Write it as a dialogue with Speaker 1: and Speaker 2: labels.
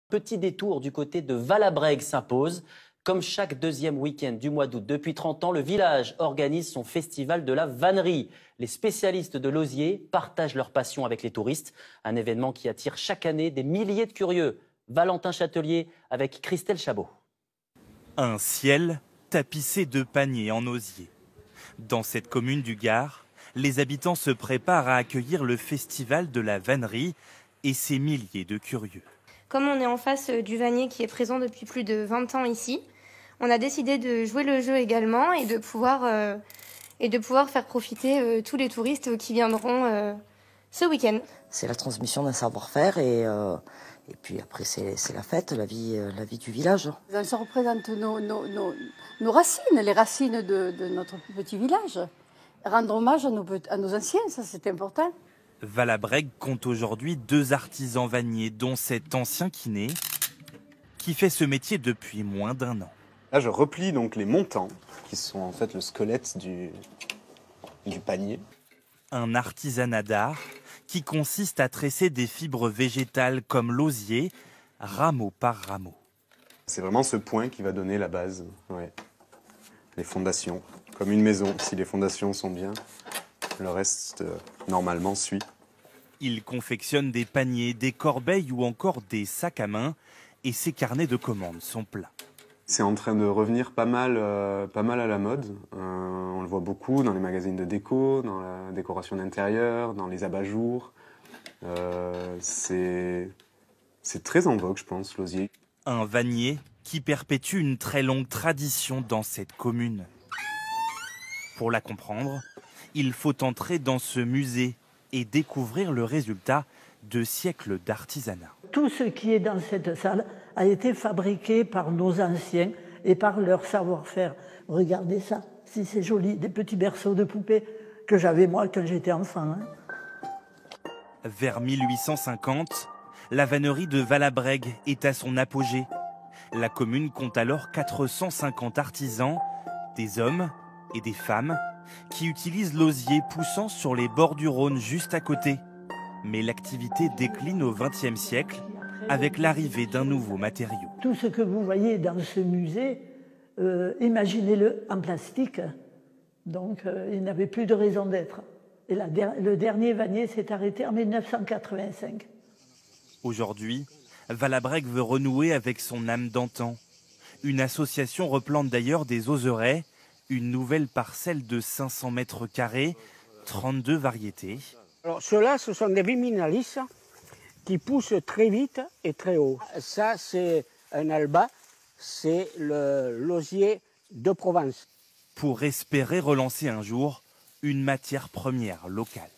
Speaker 1: Petit détour du côté de Valabrègue s'impose. Comme chaque deuxième week-end du mois d'août depuis 30 ans, le village organise son festival de la vannerie. Les spécialistes de l'osier partagent leur passion avec les touristes. Un événement qui attire chaque année des milliers de curieux. Valentin Châtelier avec Christelle Chabot.
Speaker 2: Un ciel tapissé de paniers en osier. Dans cette commune du Gard, les habitants se préparent à accueillir le festival de la vannerie et ses milliers de curieux.
Speaker 3: Comme on est en face du vannier qui est présent depuis plus de 20 ans ici, on a décidé de jouer le jeu également et de pouvoir faire profiter tous les touristes qui viendront ce week-end.
Speaker 4: C'est la transmission d'un savoir-faire et puis après c'est la fête, la vie du village.
Speaker 5: Ça représente nos racines, les racines de notre petit village. Rendre hommage à nos anciens, ça c'est important.
Speaker 2: Valabrègue compte aujourd'hui 2 artisans vanniers, dont cet ancien kiné qui fait ce métier depuis moins d'1 an.
Speaker 6: Là, je replie donc les montants, qui sont en fait le squelette du panier.
Speaker 2: Un artisanat d'art qui consiste à tresser des fibres végétales comme l'osier, rameau par rameau.
Speaker 6: C'est vraiment ce point qui va donner la base, ouais. Les fondations, comme une maison. Si les fondations sont bien, le reste, normalement, suit.
Speaker 2: Il confectionne des paniers, des corbeilles ou encore des sacs à main. Et ses carnets de commandes sont pleins.
Speaker 6: C'est en train de revenir pas mal à la mode. On le voit beaucoup dans les magazines de déco, dans la décoration d'intérieur, dans les abat-jours. C'est très en vogue, je pense, l'osier.
Speaker 2: Un vannier qui perpétue une très longue tradition dans cette commune. Pour la comprendre, il faut entrer dans ce musée et découvrir le résultat de siècles d'artisanat.
Speaker 7: Tout ce qui est dans cette salle a été fabriqué par nos anciens et par leur savoir-faire. Regardez ça, si c'est joli, des petits berceaux de poupées que j'avais moi quand j'étais enfant.
Speaker 2: Vers 1850, la vannerie de Valabrègue est à son apogée. La commune compte alors 450 artisans, des hommes et des femmes, qui utilisent l'osier poussant sur les bords du Rhône juste à côté. Mais l'activité décline au XXe siècle avec l'arrivée d'un nouveau matériau.
Speaker 7: Tout ce que vous voyez dans ce musée, imaginez-le en plastique. Donc il n'avait plus de raison d'être. Et le dernier vannier s'est arrêté en 1985.
Speaker 2: Aujourd'hui, Valabrègue veut renouer avec son âme d'antan. Une association replante d'ailleurs des oserets, une nouvelle parcelle de 500 mètres carrés, 32 variétés.
Speaker 8: Alors, ceux-là, ce sont des viminalis qui poussent très vite et très haut. Ça, c'est un alba, c'est l'osier de Provence.
Speaker 2: Pour espérer relancer un jour une matière première locale.